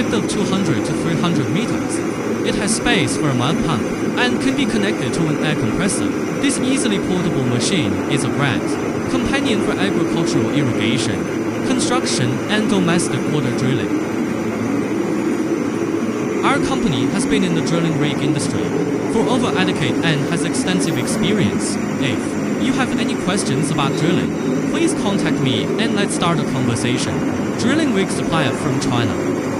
depth of 200 to 300 meters. It has space for a mud pump and can be connected to an air compressor. This easily portable machine is a brand, companion for agricultural irrigation, construction, and domestic water drilling. Our company has been in the drilling rig industry for over a decade and has extensive experience. If you have any questions about drilling, please contact me and let's start a conversation. Drilling rig supplier from China.